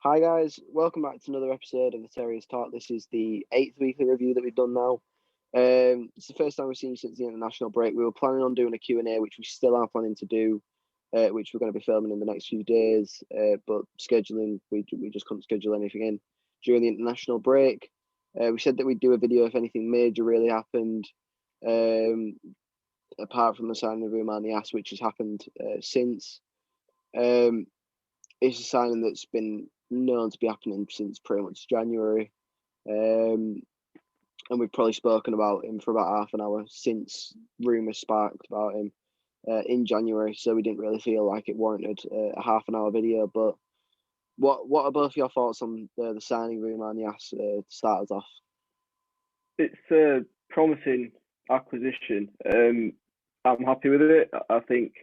Hi guys, welcome back to another episode of the Terriers Talk. This is the 8th weekly review that we've done now. It's the first time we've seen you since the international break. We were planning on doing a Q&A, which we still are planning to do, which we're going to be filming in the next few days. But scheduling, we just couldn't schedule anything in during the international break. We said that we'd do a video if anything major really happened, apart from the signing of Rumanias, which has happened since. It's a signing that's been known to be happening since pretty much January. And we've probably spoken about him for about half an hour since rumours sparked about him in January. So we didn't really feel like it warranted a half an hour video. But what are both your thoughts on the signing of Rumanias to start us off? It's a promising acquisition. I'm happy with it. I think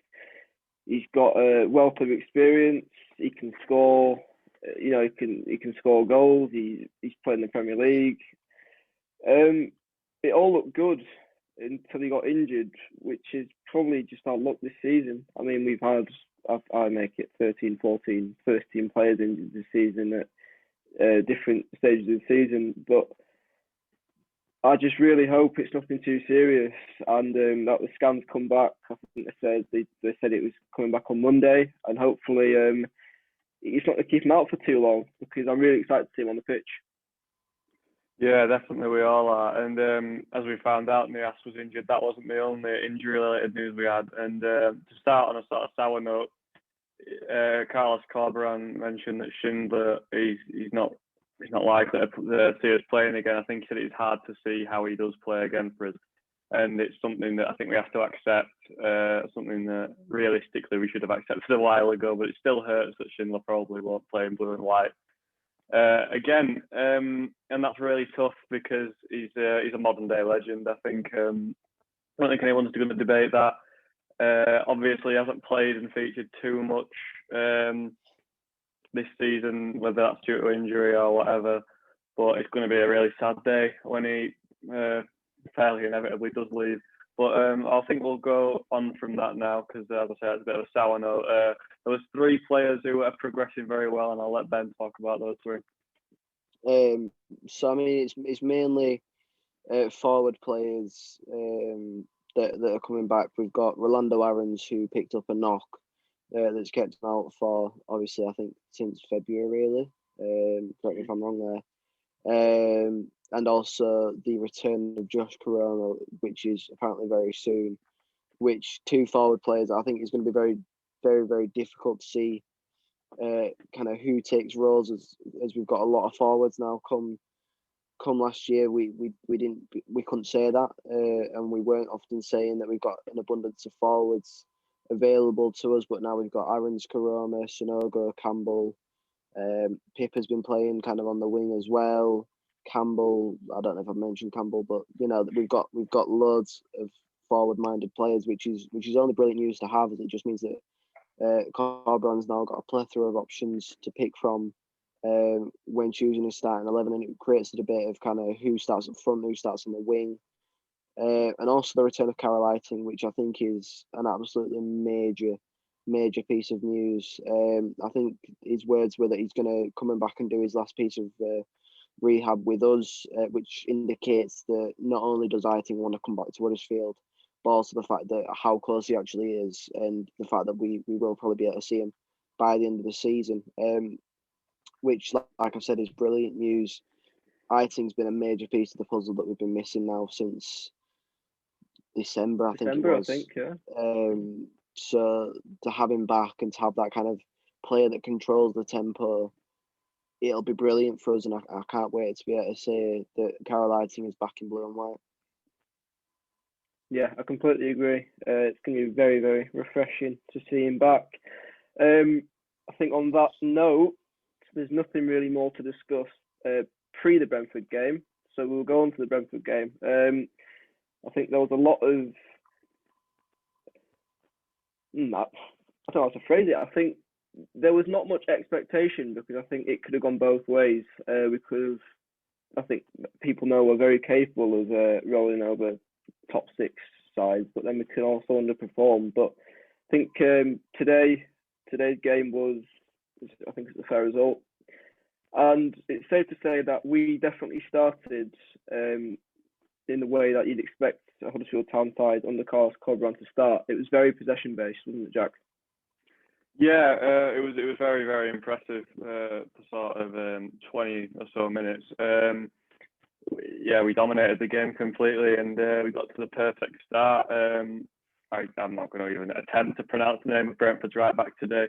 he's got a wealth of experience. He can score. He can score goals. He's played in the Premier League. It all looked good until he got injured, which is probably just our luck this season. I mean, we've had, I make it 13, 14 first-team players injured this season at different stages of the season, but I just really hope it's nothing too serious and that the scans come back. I think they said it was coming back on Monday, and hopefully it's not to keep him out for too long, because I'm really excited to see him on the pitch. Yeah, definitely we all are. And as we found out, Nias was injured. That wasn't the only injury-related news we had. And to start on a sort of sour note, Carlos Corberán mentioned that Schindler, he's not likely to see us playing again. I think he said it's hard to see how he does play again for us. And it's something that I think we have to accept, something that realistically we should have accepted a while ago, but it still hurts that Schindler probably won't play in blue and white again. And that's really tough because he's a modern day legend. I don't think anyone's going to debate that. Obviously, he hasn't played and featured too much this season, whether that's due to injury or whatever, but it's going to be a really sad day when he fairly inevitably does leave. But I think we'll go on from that now, because as I said, it's a bit of a sour note. There was 3 players who are progressing very well, and I'll let Ben talk about those 3. So I mean, it's mainly forward players that are coming back. We've got Rolando Aarons, who picked up a knock that's kept him out for, obviously, I think since February, really. Correct me if I'm wrong there. And also the return of Josh Koroma, which is apparently very soon, which 2 forward players, I think is going to be very, very, very difficult to see kind of who takes roles, as we've got a lot of forwards now. Come last year, we couldn't say that, and we weren't often saying that we've got an abundance of forwards available to us, but now we've got Aarons, Koroma, Sonogo, Campbell. Pip has been playing kind of on the wing as well. Campbell, I don't know if I've mentioned Campbell, but we've got loads of forward-minded players, which is only brilliant news to have, as it just means that Corberán's now got a plethora of options to pick from when choosing his starting 11, and it creates a debate of kind of who starts up front, who starts on the wing, and also the return of Carol Eiting, which I think is an absolutely major piece of news. I think his words were that he's going to come back and do his last piece of rehab with us, which indicates that not only does Eiting want to come back to Huddersfield, but also the fact that how close he actually is, and the fact that we will probably be able to see him by the end of the season, which, like I've said, is brilliant news. Eiting's been a major piece of the puzzle that we've been missing now since December, I think it was. Yeah. So to have him back and to have that kind of player that controls the tempo, it'll be brilliant for us, and I can't wait to be able to say that Carol Eiting is back in blue and white. Yeah, I completely agree. It's going to be very, very refreshing to see him back. I think on that note, there's nothing really more to discuss pre the Brentford game, so we'll go on to the Brentford game. I think there was a lot of I don't know how to phrase it. I think there was not much expectation, because I think it could have gone both ways. I think people know we're very capable of rolling over top 6 sides, but then we can also underperform. But I think today's game was, I think it's a fair result. And it's safe to say that we definitely started in the way that you'd expect a Huddersfield Town side under Carlos Corberán to start. It was very possession based, wasn't it, Jack? Yeah, it was very, very impressive for sort of 20 or so minutes. Yeah, we dominated the game completely, and we got to the perfect start. I'm not going to even attempt to pronounce the name of Brentford's right back today,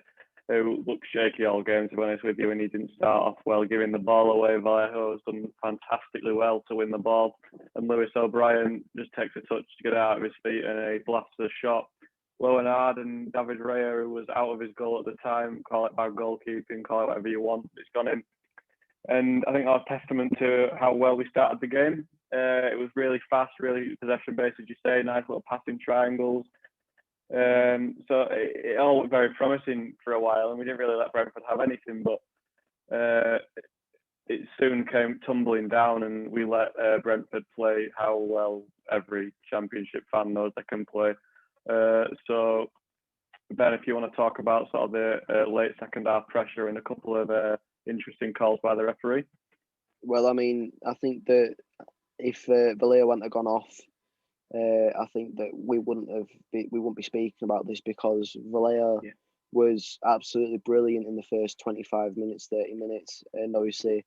who looked shaky all game, to be honest with you, and he didn't start off well giving the ball away. Vallejo has done fantastically well to win the ball, and Lewis O'Brien just takes a touch to get out of his feet, and he blasts a shot low and hard, and David Raya, who was out of his goal at the time, call it bad goalkeeping, call it whatever you want, it's gone in. And I think that was testament to how well we started the game. It was really fast, really possession-based, as you say, nice little passing triangles. So it all looked very promising for a while, and we didn't really let Brentford have anything, but it soon came tumbling down, and we let Brentford play how well every Championship fan knows they can play. So, Ben, if you want to talk about sort of the late second half pressure and a couple of interesting calls by the referee. Well, I mean, I think that if Vallejo wouldn't have gone off, I think that we wouldn't be speaking about this, because Vallejo was absolutely brilliant in the first 25 minutes, 30 minutes, and obviously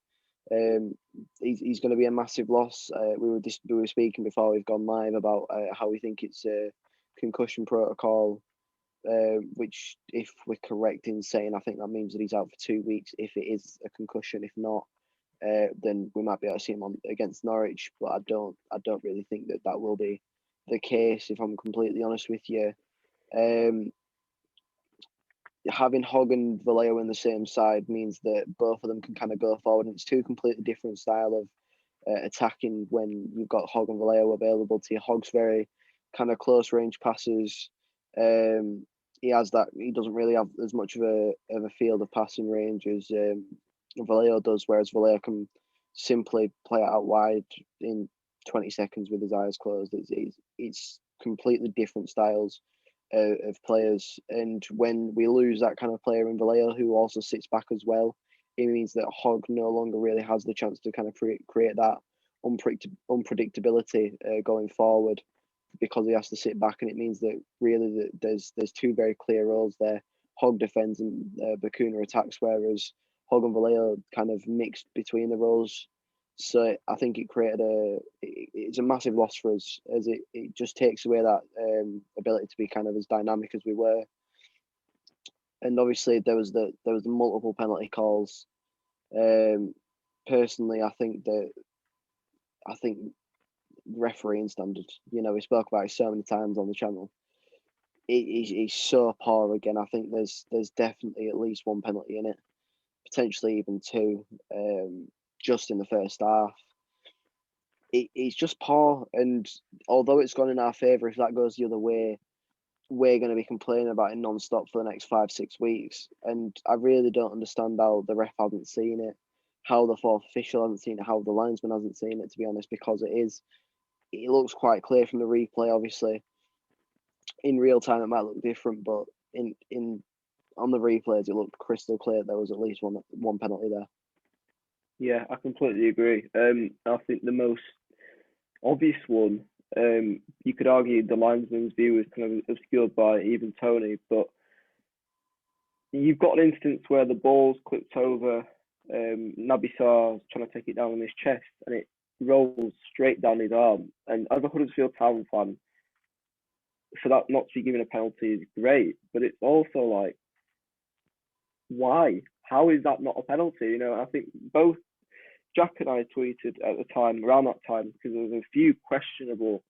he's going to be a massive loss. We were speaking before we've gone live about how we think it's a concussion protocol, which, if we're correct in saying, I think that means that he's out for 2 weeks if it is a concussion. If not, then we might be able to see him on against Norwich, but I don't really think that will be the case, if I'm completely honest with you. Having Hogg and Vallejo in the same side means that both of them can kind of go forward, and it's two completely different style of attacking when you've got Hogg and Vallejo available to you. Hogg's very kind of close range passes. He doesn't really have as much of a field of passing range as Vallejo does, whereas Vallejo can simply play it out wide in 20 seconds with his eyes closed. It's completely different styles of players, and when we lose that kind of player in Vallejo, who also sits back as well, it means that Hogg no longer really has the chance to kind of create that unpredictability going forward, because he has to sit back, and it means that really there's two very clear roles there. Hogg defends and Bacuna attacks, whereas Hogg and Vallejo kind of mixed between the roles. So I think it's a massive loss for us, as it just takes away that ability to be kind of as dynamic as we were. And obviously there was the multiple penalty calls. Personally, I think refereeing standards, we spoke about it so many times on the channel, it's so poor again. I think there's definitely at least one penalty in it, potentially even two, just in the first half. It's just poor, and although it's gone in our favour, if that goes the other way, we're going to be complaining about it non-stop for the next 5-6 weeks. And I really don't understand how the ref hasn't seen it, how the fourth official hasn't seen it, how the linesman hasn't seen it, to be honest, because it looks quite clear from the replay. Obviously, in real time it might look different, but on the replays it looked crystal clear there was at least one penalty there. Yeah, I completely agree. I think the most obvious one, you could argue the linesman's view is kind of obscured by even Tony, but you've got an instance where the ball's clipped over, Naby Sarr's trying to take it down on his chest, and it rolls straight down his arm. And as a Huddersfield Town fan, for that not to be given a penalty is great, but it's also like, why? How is that not a penalty? I think both Jack and I tweeted at the time, around that time, because there was a few questionable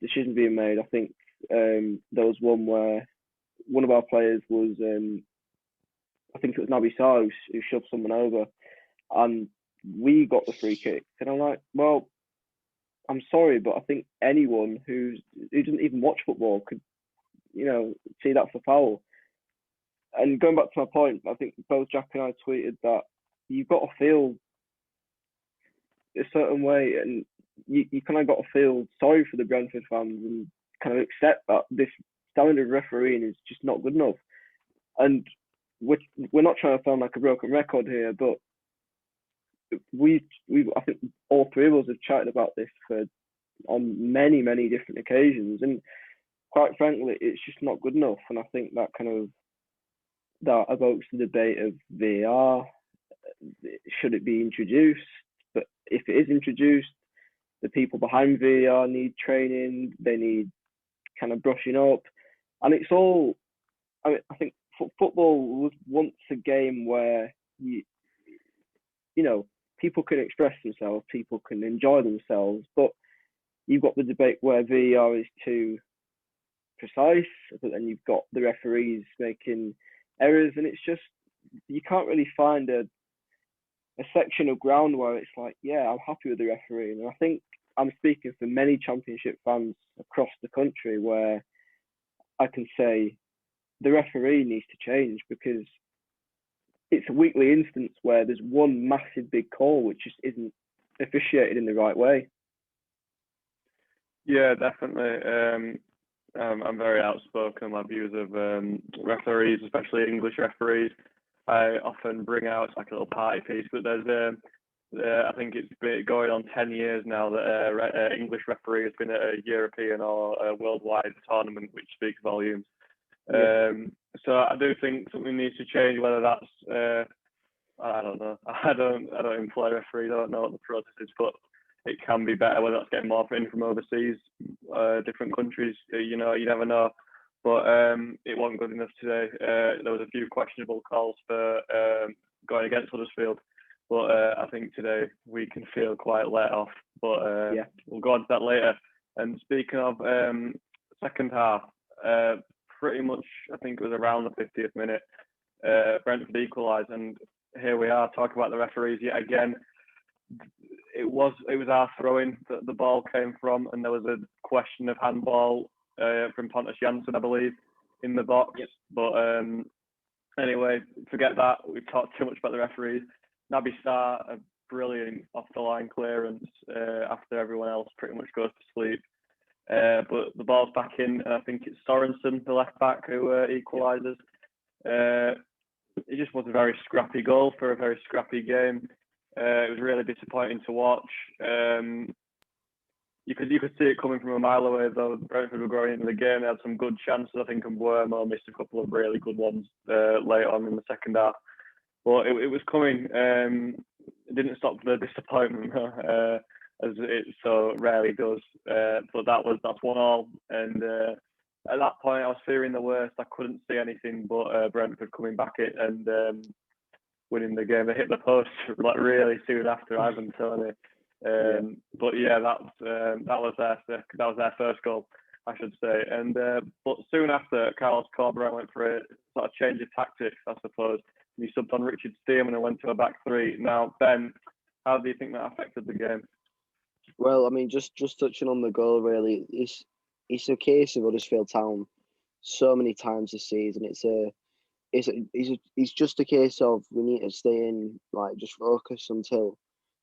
decisions being made. I think there was one where one of our players was, I think it was Naby Sarr who shoved someone over, and we got the free kick. And I'm like, well, I'm sorry, but I think anyone who doesn't even watch football could, see that for foul. And going back to my point, I think both Jack and I tweeted that you've got to feel a certain way, and you kind of got to feel sorry for the Brentford fans and kind of accept that this standard of refereeing is just not good enough. And we're not trying to sound like a broken record here, but I think all three of us have chatted about this on many different occasions, and quite frankly, it's just not good enough. And I think that evokes the debate of VAR. Should it be introduced? But if it is introduced, the people behind VAR need training. They need kind of brushing up, and it's all. I think football was once a game where people can express themselves, people can enjoy themselves, but you've got the debate where VAR is too precise, but then you've got the referees making errors, and it's just you can't really find a section of ground where it's like, yeah, I'm happy with the referee. And I think I'm speaking for many Championship fans across the country where I can say the referee needs to change, because it's a weekly instance where there's one massive big call which just isn't officiated in the right way. Yeah, definitely. I'm very outspoken on my views of referees, especially English referees. I often bring out, it's like a little party piece, but there's I think it's been going on 10 years now that English referee has been at a European or a worldwide tournament, which speaks volumes. Yeah. So I do think something needs to change. Whether that's I don't know. I don't employ referees. I don't know what the process is, but it can be better. Whether that's getting more in from overseas, different countries, you never know. But it wasn't good enough today. There was a few questionable calls for going against Huddersfield, but I think today we can feel quite let off. But we'll go on to that later. And speaking of second half, pretty much I think it was around the 50th minute, Brentford equalised, and here we are talking about the referees yet again. It was our throw-in that the ball came from, and there was a question of handball from Pontus Jansson, I believe, in the box. Yep. But anyway, forget that. We've talked too much about the referees. Naby Sarr, a brilliant off-the-line clearance after everyone else pretty much goes to sleep. But the ball's back in, and I think it's Sorensen, the left-back, who equalises. It just was a very scrappy goal for a very scrappy game. It was really disappointing to watch. You could see it coming from a mile away, though. Brentford were growing into the game. They had some good chances. I think Mbeumo missed a couple of really good ones late on in the second half. But it was coming. It didn't stop the disappointment, as it so rarely does. But that's 1-1. And at that point, I was fearing the worst. I couldn't see anything but Brentford coming back and winning the game. They hit the post like really soon after Ivan Toney. But yeah, that was their first goal, I should say. And but soon after, Carlos Corberán went for a sort of change of tactics, I suppose. And he subbed on Richard Stearman and went to a back three. Now, Ben, how do you think that affected the game? Well, I mean, just touching on the goal, really, it's a case of Huddersfield Town so many times this season. It's just a case of we need to stay in, like, just focus until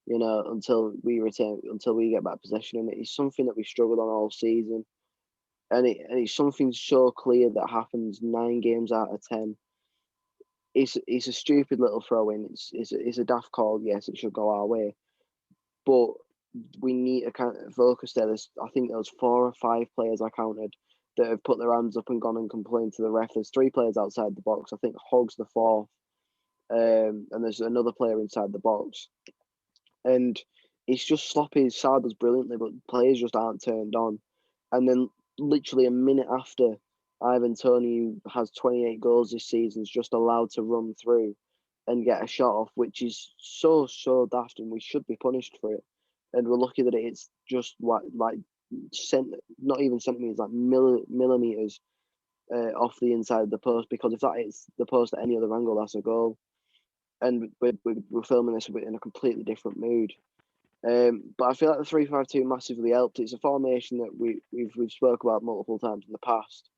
we return, until we get back possession. And it's something that we struggled on all season, and it's something so clear that happens 9 games out of 10. It's a stupid little throw in. It's a daft call. Yes, it should go our way, but we need to kind of focus there. I think there was 4 or 5 players I counted that have put their hands up and gone and complained to the ref. There's 3 players outside the box. I think Hogg's the 4th, and there's another player inside the box. And it's just sloppy. Sarr does brilliantly, but players just aren't turned on. And then literally a minute after, Ivan Toney, who has 28 goals this season, is just allowed to run through and get a shot off, which is so daft, and we should be punished for it. And we're lucky that it's just not even centimeters, like millimeters off the inside of the post. Because if that hits the post at any other angle, that's a goal. And we're filming this in a completely different mood. But I feel like the 3-5-2 massively helped. It's a formation that we've spoke about multiple times in the past,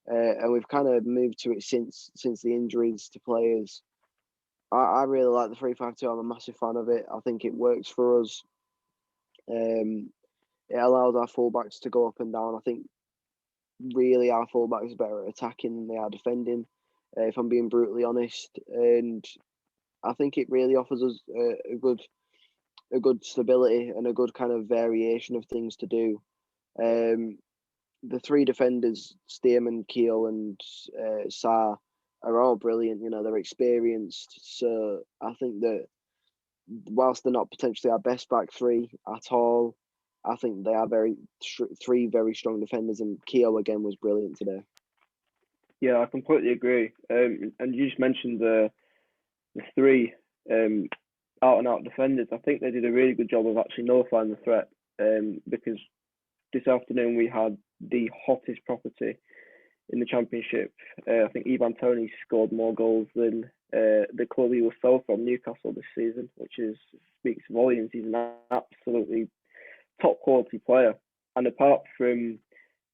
and we've kind of moved to it since the injuries to players. I really like the 3-5-2. I'm a massive fan of it. I think it works for us. It allows our fullbacks to go up and down. I think really our fullbacks are better at attacking than they are defending, if I'm being brutally honest. And I think it really offers us a good a good stability and a good kind of variation of things to do. The three defenders, Stearman, Keogh, and Sarr, are all brilliant. They're experienced. So I think that whilst they're not potentially our best back three at all, I think they are three very strong defenders. And Keogh again was brilliant today. Yeah, I completely agree. And you just mentioned the three out and out defenders. I think they did a really good job of actually nullifying the threat. Because this afternoon we had the hottest property in the Championship. I think Ivan Toney scored more goals than the club he was sold from, Newcastle, this season, which speaks volumes. He's an absolutely top quality player. And apart from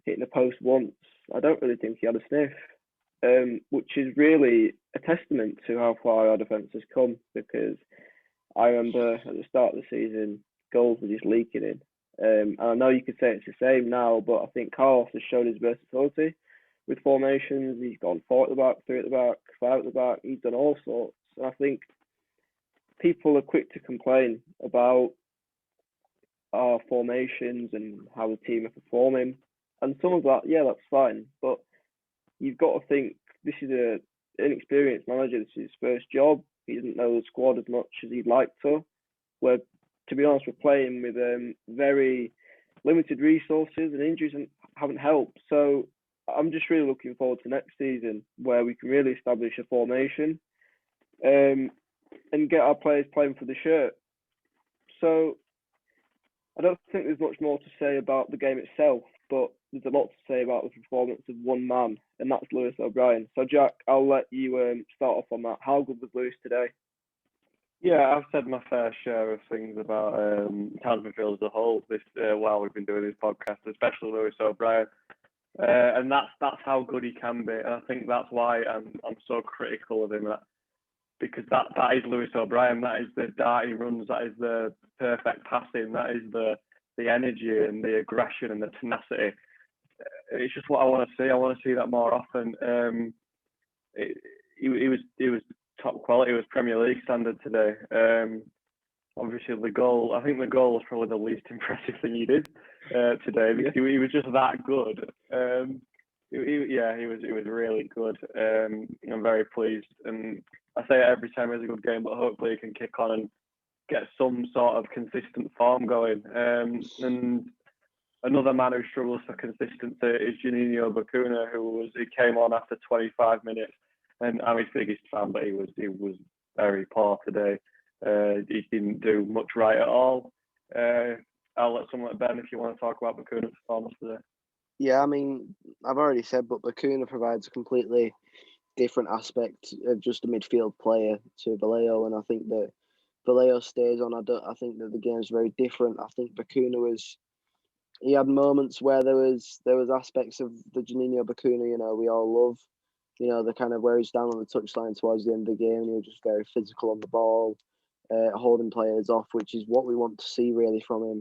hitting the post once, I don't really think he had a sniff, which is really a testament to how far our defence has come, because I remember at the start of the season, goals were just leaking in. And I know you could say it's the same now, but I think Carlos has shown his versatility with formations. He's gone 4 at the back, 3 at the back, 5 at the back. He's done all sorts. And I think people are quick to complain about our formations and how the team are performing. And some of that, yeah, that's fine. But you've got to think this is an inexperienced manager. This is his first job. He doesn't know the squad as much as he'd like to. Where, to be honest, we're playing with very limited resources, and injuries haven't helped. So I'm just really looking forward to next season, where we can really establish a formation and get our players playing for the shirt. So I don't think there's much more to say about the game itself, but there's a lot to say about the performance of one man, and that's Lewis O'Brien. So Jack, I'll let you start off on that. How good was Lewis today? Yeah, I've said my fair share of things about Towns Midfield as a whole while we've been doing this podcast, especially Lewis O'Brien. And that's how good he can be, and I think that's why I'm so critical of him. Because that is Lewis O'Brien. That is the darty runs. That is the perfect passing. That is the energy and the aggression and the tenacity. It's just what I want to see. I want to see that more often. He was top quality. It was Premier League standard today. Obviously, the goal. I think the goal was probably the least impressive thing he did today, because he was just that good. He was really good. I'm very pleased, and I say it every time he has a good game, but hopefully he can kick on and get some sort of consistent form going. And another man who struggles for consistency is Juninho Bacuna, he came on after 25 minutes, and I'm his biggest fan, but he was very poor today. He didn't do much right at all. I'll let someone like Ben, if you want to talk about Bacuna's performance today. Yeah, I mean, I've already said, but Bacuna provides a completely different aspect of just a midfield player to Vallejo, and I think that Vallejo stays on. I think that the game's very different. I think Bacuna he had moments where there was aspects of the Juninho Bacuna, we all love, the kind of where he's down on the touchline towards the end of the game, and he was just very physical on the ball, holding players off, which is what we want to see really from him.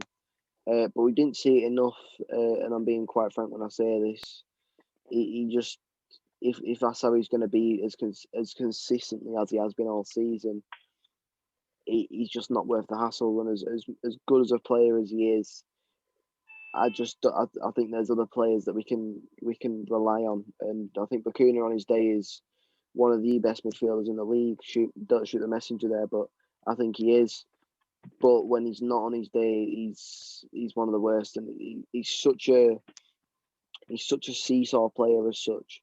But we didn't see it enough, and I'm being quite frank when I say this. He just, if that's how he's going to be as consistently as he has been all season, he's just not worth the hassle. And as good as a player as he is, I think there's other players that we can rely on, and I think Bacuna on his day is one of the best midfielders in the league. Don't shoot the messenger there, but I think he is. But when he's not on his day, he's one of the worst, and he's such a seesaw player as such,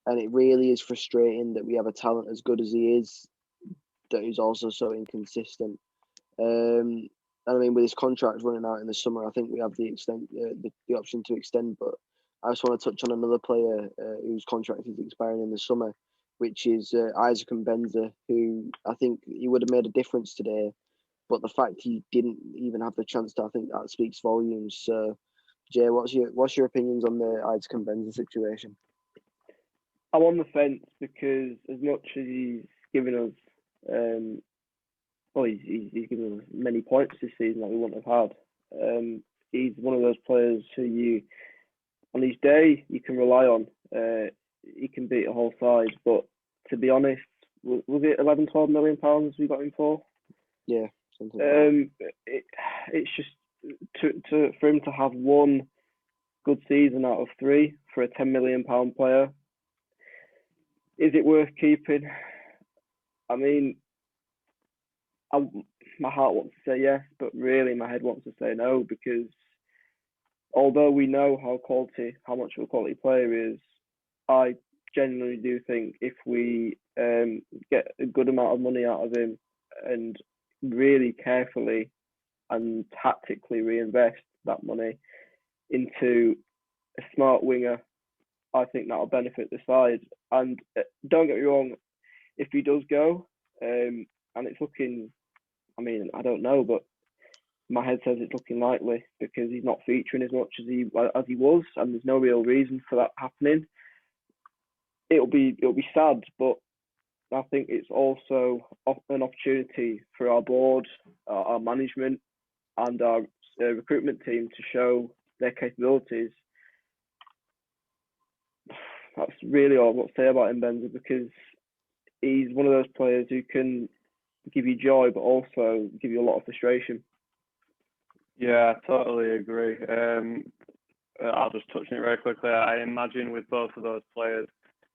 and it really is frustrating that we have a talent as good as he is that is also so inconsistent. And I mean, with his contract running out in the summer, I think we have the option to extend. But I just want to touch on another player whose contract is expiring in the summer, which is Eiting and Mbenza, who I think he would have made a difference today. But the fact he didn't even have the chance to, I think that speaks volumes. So, Jay, what's your opinions on the Eiting and Mbenza situation? I'm on the fence, because as much as he's given us, he's given us many points this season that we wouldn't have had. He's one of those players who on his day, you can rely on. He can beat a whole side, but to be honest, was it 11-12 million pounds we got him for? Yeah. something like that. It's just for him to have one good season out of 3 for a £10 million player. Is it worth keeping? I mean, my heart wants to say yes, but really my head wants to say no, because although we know how much of a quality player he is, I genuinely do think if we get a good amount of money out of him and really carefully and tactically reinvest that money into a smart winger, I think that'll benefit the side. And don't get me wrong, if he does go, and it's looking, I mean, I don't know, but my head says it's looking likely because he's not featuring as much as he was, and there's no real reason for that happening. It'll be sad, but I think it's also an opportunity for our board, our management, and our recruitment team to show their capabilities. That's really all I've got to say about Mbenza, because he's one of those players who can give you joy, but also give you a lot of frustration. Yeah, I totally agree. I'll just touch on it very quickly. I imagine with both of those players,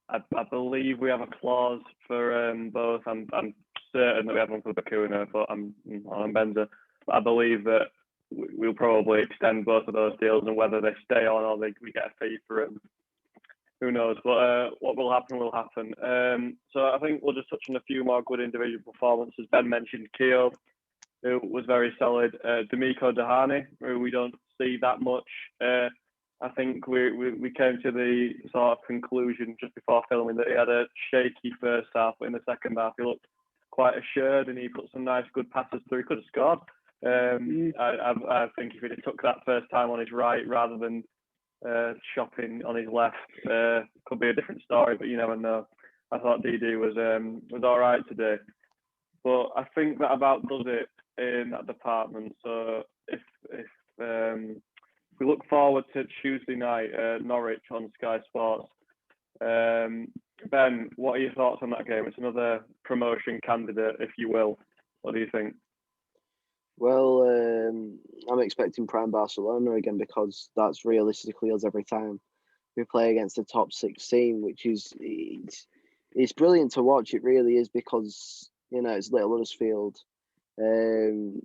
I believe we have a clause for both. I'm certain that we have one for Bakuna, but I'm on Mbenza. But I believe that we'll probably extend both of those deals, and whether they stay on or we get a fee for them, who knows? But what will happen will happen. So I think we'll just touch on a few more good individual performances. Ben mentioned Keogh, who was very solid. D'Amico Dahani, who we don't see that much. I think we came to the sort of conclusion just before filming that he had a shaky first half, but in the second half he looked quite assured and he put some nice good passes through. He could have scored. I think if he'd have took that first time on his right rather than shopping on his left, could be a different story, but you never know. I thought DD was all right today, but I think that about does it in that department. So if we look forward to Tuesday night, Norwich on Sky Sports. Ben, what are your thoughts on that game? It's another promotion candidate, if you will. What do you think? Well, I'm expecting prime Barcelona again, because that's realistically us every time we play against a top 6 team, which is it's brilliant to watch. It really is, because it's Little Huddersfield. Then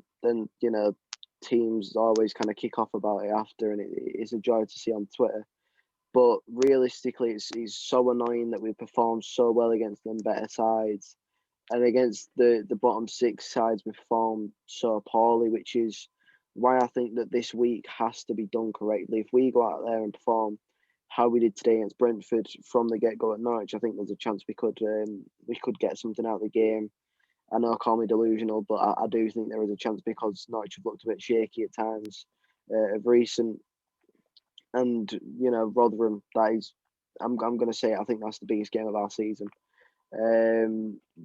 teams always kind of kick off about it after, and it's a joy to see on Twitter. But realistically, it's so annoying that we perform so well against them better sides, and against the bottom 6 sides we perform so poorly, which is why I think that this week has to be done correctly. If we go out there and perform how we did today against Brentford from the get-go at Norwich, I think there's a chance we could get something out of the game. I know, call me delusional, but I do think there is a chance, because Norwich have looked a bit shaky at times of recent. And, Rotherham, that is, I'm going to say, I think that's the biggest game of our season.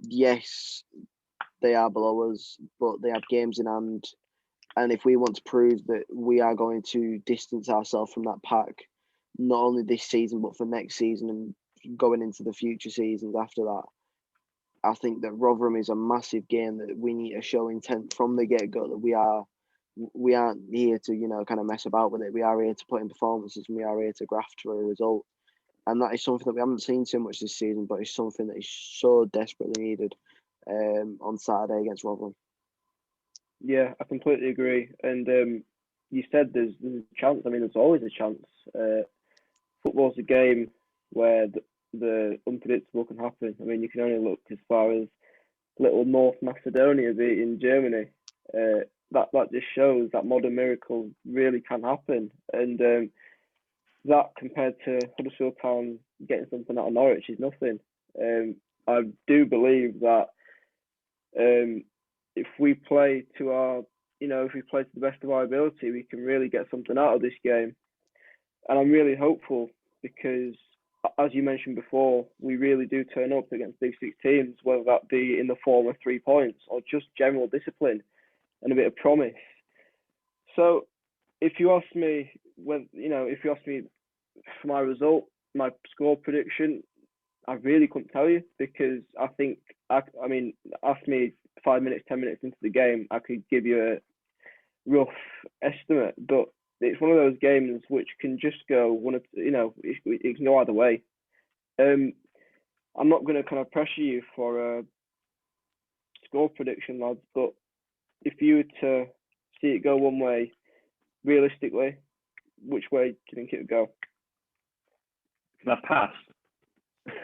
Yes, they are below us, but they have games in hand. And if we want to prove that we are going to distance ourselves from that pack, not only this season, but for next season and going into the future seasons after that, I think that Rotherham is a massive game that we need to show intent from the get-go, that we aren't here to, kind of mess about with it. We are here to put in performances, and we are here to graft for a result. And that is something that we haven't seen too much this season, but it's something that is so desperately needed on Saturday against Rotherham. Yeah, I completely agree. And you said there's a chance. I mean, there's always a chance. Football's a game where the unpredictable can happen. I mean, you can only look as far as little North Macedonia beating Germany. That just shows that modern miracle really can happen. And that, compared to Huddersfield Town getting something out of Norwich, is nothing. I do believe that if we play to the best of our ability, we can really get something out of this game. And I'm really hopeful, because, as you mentioned before, we really do turn up against big 6 teams, whether that be in the form of 3 points or just general discipline and a bit of promise. So, if you ask me for my result, my score prediction, I really couldn't tell you, because I think, ask me 5 minutes, 10 minutes into the game, I could give you a rough estimate. But it's one of those games which can just go it can go either way. I'm not going to kind of pressure you for a score prediction, lads, but if you were to see it go one way, realistically, which way do you think it would go? Can I pass?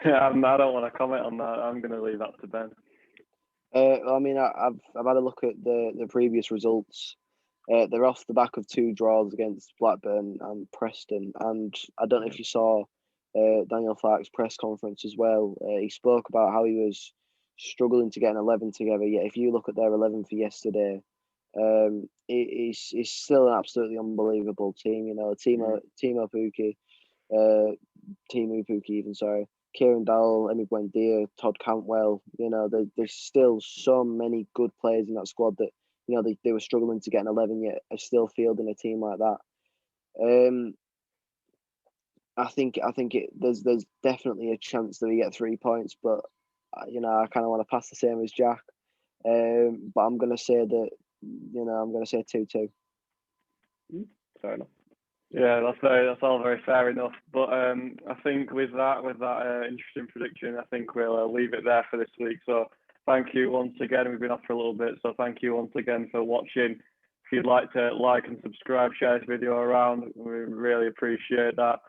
I don't want to comment on that. I'm going to leave that to Ben. I mean, I've had a look at the previous results. They're off the back of 2 draws against Blackburn and Preston, and I don't know if you saw Daniel Farke's press conference as well. He spoke about how he was struggling to get an 11 together. Yet, if you look at their 11 for yesterday, it's still an absolutely unbelievable team. You know, Timo Pukki, Timu Pukki, even sorry, Kieran Dowell, Mbenza, Todd Cantwell. You know, there's still so many good players in that squad that they were struggling to get an 11, yet are still fielding a team like that. I think there's definitely a chance that we get 3 points, but I kind of want to pass the same as Jack. But I'm going to say that I'm going to say 2-2. Fair enough. Yeah, that's all very fair enough. But I think with that interesting prediction, I think we'll leave it there for this week. So thank you once again. We've been off for a little bit, so thank you once again for watching. If you'd like to like and subscribe, share this video around, we really appreciate that.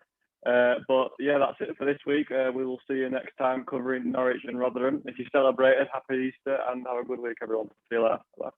But yeah, that's it for this week. We will see you next time covering Norwich and Rotherham. If you celebrated, happy Easter and have a good week, everyone. See you later. Bye.